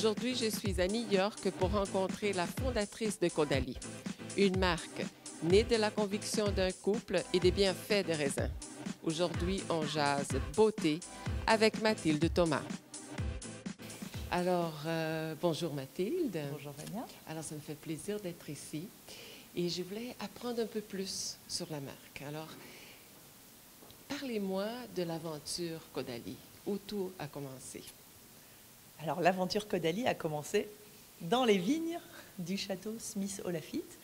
Aujourd'hui, je suis à New York pour rencontrer la fondatrice de Caudalie, une marque née de la conviction d'un couple et des bienfaits des raisins. Aujourd'hui, on jase beauté avec Mathilde Thomas. Alors, bonjour Mathilde. Bonjour Vania. Alors, ça me fait plaisir d'être ici et je voulais apprendre un peu plus sur la marque. Alors, parlez-moi de l'aventure Caudalie, où tout a commencé. Alors l'aventure Caudalie a commencé dans les vignes du château Smith-Olafite,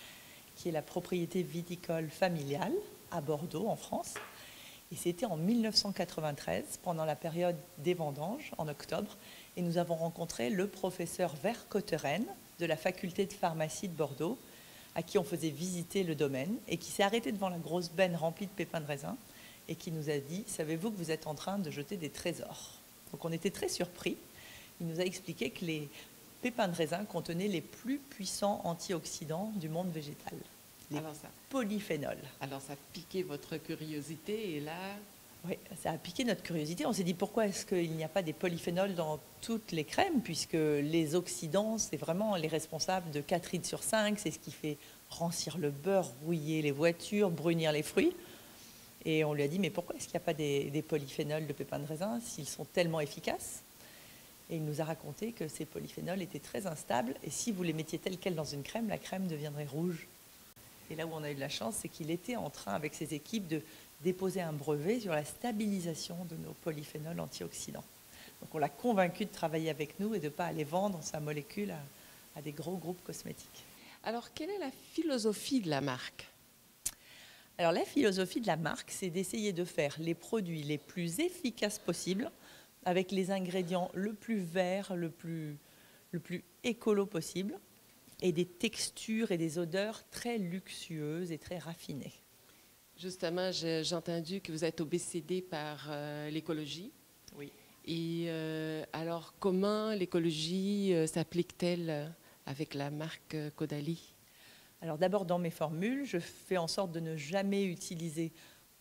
qui est la propriété viticole familiale à Bordeaux en France. Et c'était en 1993, pendant la période des vendanges, en octobre, et nous avons rencontré le professeur Vercotteren de la faculté de pharmacie de Bordeaux, à qui on faisait visiter le domaine, et qui s'est arrêté devant la grosse benne remplie de pépins de raisin, et qui nous a dit « Savez-vous que vous êtes en train de jeter des trésors ?» Donc on était très surpris. Il nous a expliqué que les pépins de raisin contenaient les plus puissants antioxydants du monde végétal, les polyphénols. Alors ça a piqué votre curiosité et là... Oui, ça a piqué notre curiosité. On s'est dit pourquoi est-ce qu'il n'y a pas des polyphénols dans toutes les crèmes, puisque les oxydants, c'est vraiment les responsables de 4 litres sur 5, c'est ce qui fait rancir le beurre, rouiller les voitures, brunir les fruits. Et on lui a dit mais pourquoi est-ce qu'il n'y a pas des polyphénols de pépins de raisin s'ils sont tellement efficaces? Et il nous a raconté que ces polyphénols étaient très instables et si vous les mettiez tels quels dans une crème, la crème deviendrait rouge. Et là où on a eu de la chance, c'est qu'il était en train, avec ses équipes, de déposer un brevet sur la stabilisation de nos polyphénols antioxydants. Donc on l'a convaincu de travailler avec nous et de ne pas aller vendre sa molécule à des gros groupes cosmétiques. Alors quelle est la philosophie de la marque? Alors la philosophie de la marque, c'est d'essayer de faire les produits les plus efficaces possibles avec les ingrédients le plus verts, le plus écolo possible, et des textures et des odeurs très luxueuses et très raffinées. Justement, j'ai entendu que vous êtes obsédé par l'écologie. Oui. Et alors, comment l'écologie s'applique-t-elle avec la marque Caudalie? Alors d'abord, dans mes formules, je fais en sorte de ne jamais utiliser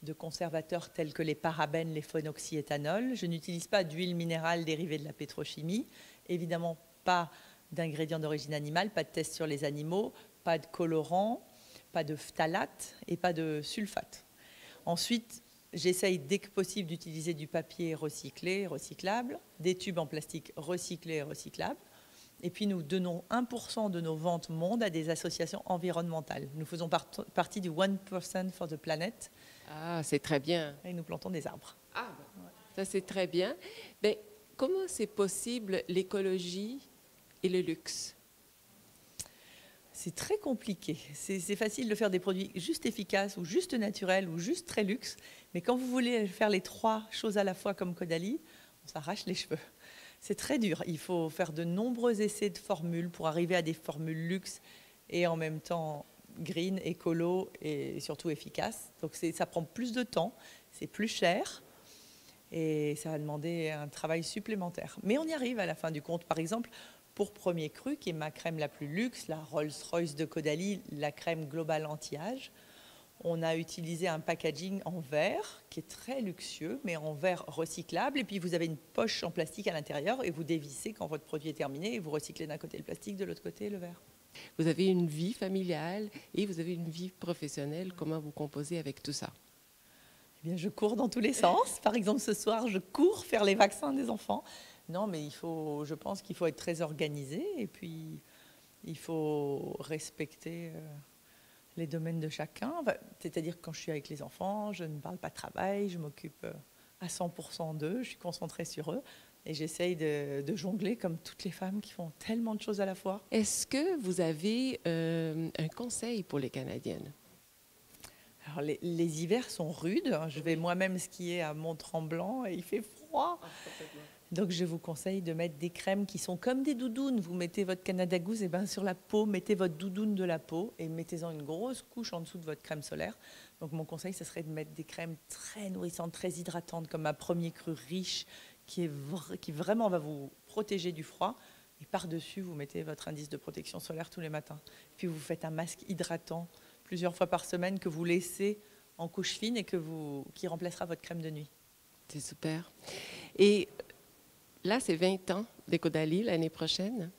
de conservateurs tels que les parabènes, les phénoxyéthanols. Je n'utilise pas d'huile minérale dérivée de la pétrochimie. Évidemment, pas d'ingrédients d'origine animale, pas de tests sur les animaux, pas de colorants, pas de phtalates et pas de sulfate. Ensuite, j'essaye dès que possible d'utiliser du papier recyclé, recyclable, des tubes en plastique recyclés et recyclables. Et puis nous donnons 1% de nos ventes monde à des associations environnementales. Nous faisons partie du 1% for the planet. Ah, c'est très bien. Et nous plantons des arbres. Ah, ça c'est très bien. Mais comment c'est possible l'écologie et le luxe? C'est très compliqué. C'est facile de faire des produits juste efficaces ou juste naturels ou juste très luxe. Mais quand vous voulez faire les 3 choses à la fois comme Caudalie, on s'arrache les cheveux. C'est très dur. Il faut faire de nombreux essais de formules pour arriver à des formules luxe et en même temps green, écolo et surtout efficaces. Donc ça prend plus de temps, c'est plus cher et ça va demander un travail supplémentaire. Mais on y arrive à la fin du compte. Par exemple, pour Premier Cru, qui est ma crème la plus luxe, la Rolls-Royce de Caudalie, la crème globale anti-âge, on a utilisé un packaging en verre qui est très luxueux, mais en verre recyclable. Et puis vous avez une poche en plastique à l'intérieur et vous dévissez quand votre produit est terminé et vous recyclez d'un côté le plastique, de l'autre côté le verre. Vous avez une vie familiale et vous avez une vie professionnelle. Comment vous composez avec tout ça? Eh bien, je cours dans tous les sens. Par exemple, ce soir, je cours faire les vaccins des enfants. Non, mais je pense qu'il faut être très organisé et puis il faut respecter les domaines de chacun. C'est-à-dire que quand je suis avec les enfants, je ne parle pas de travail, je m'occupe à 100% d'eux, je suis concentrée sur eux et j'essaye de jongler comme toutes les femmes qui font tellement de choses à la fois. Est-ce que vous avez un conseil pour les Canadiennes? Alors les hivers sont rudes. Je vais moi-même skier à Mont-Tremblant et il fait froid. Donc je vous conseille de mettre des crèmes qui sont comme des doudounes. Vous mettez votre Canada Goose et ben sur la peau, mettez votre doudoune de la peau et mettez-en une grosse couche en dessous de votre crème solaire. Donc mon conseil, ce serait de mettre des crèmes très nourrissantes, très hydratantes, comme ma Premier Cru riche, qui vraiment va vous protéger du froid. Et par-dessus, vous mettez votre indice de protection solaire tous les matins. Puis vous faites un masque hydratant plusieurs fois par semaine que vous laissez en couche fine et qui remplacera votre crème de nuit. C'est super. Et là, c'est 20 ans de Caudalie l'année prochaine.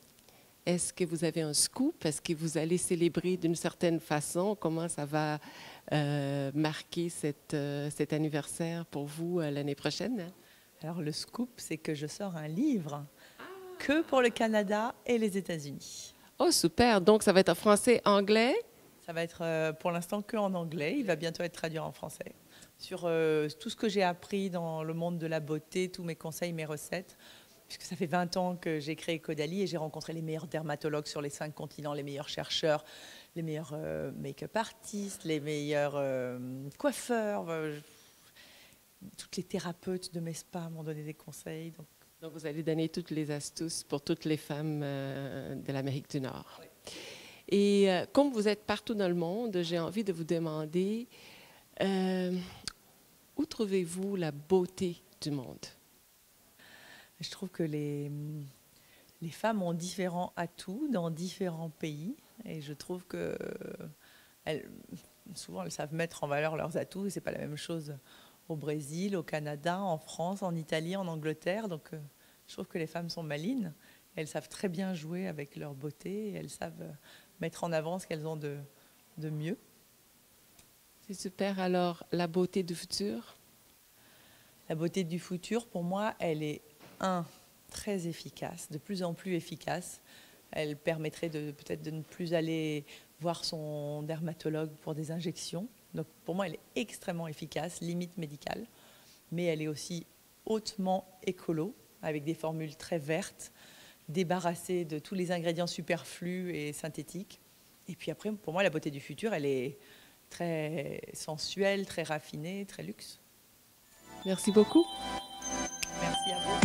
Est-ce que vous avez un scoop? Est-ce que vous allez célébrer d'une certaine façon? Comment ça va marquer cet anniversaire pour vous l'année prochaine? Alors le scoop, c'est que je sors un livre que pour le Canada et les États-Unis. Oh, super! Donc, ça va être en français, anglais? Ça va être pour l'instant qu'en anglais. Il va bientôt être traduit en français. Sur tout ce que j'ai appris dans le monde de la beauté, tous mes conseils, mes recettes. Puisque ça fait 20 ans que j'ai créé Caudalie et j'ai rencontré les meilleurs dermatologues sur les 5 continents, les meilleurs chercheurs, les meilleurs make-up artistes, les meilleurs coiffeurs. Toutes les thérapeutes de mes spas m'ont donné des conseils. Donc, vous allez donner toutes les astuces pour toutes les femmes de l'Amérique du Nord. Oui. Et comme vous êtes partout dans le monde, j'ai envie de vous demander, où trouvez-vous la beauté du monde? Je trouve que les femmes ont différents atouts dans différents pays. Et je trouve que souvent, elles savent mettre en valeur leurs atouts. Et ce n'est pas la même chose au Brésil, au Canada, en France, en Italie, en Angleterre. Donc, je trouve que les femmes sont malines. Elles savent très bien jouer avec leur beauté. Et elles savent mettre en avant ce qu'elles ont de mieux. C'est super. Alors, la beauté du futur? La beauté du futur, pour moi, elle est, très efficace, de plus en plus efficace. Elle permettrait peut-être de ne plus aller voir son dermatologue pour des injections. Donc pour moi, elle est extrêmement efficace, limite médicale, mais elle est aussi hautement écolo, avec des formules très vertes, débarrassées de tous les ingrédients superflus et synthétiques. Et puis après, pour moi, la beauté du futur, elle est très sensuelle, très raffinée, très luxe. Merci beaucoup. Merci à vous.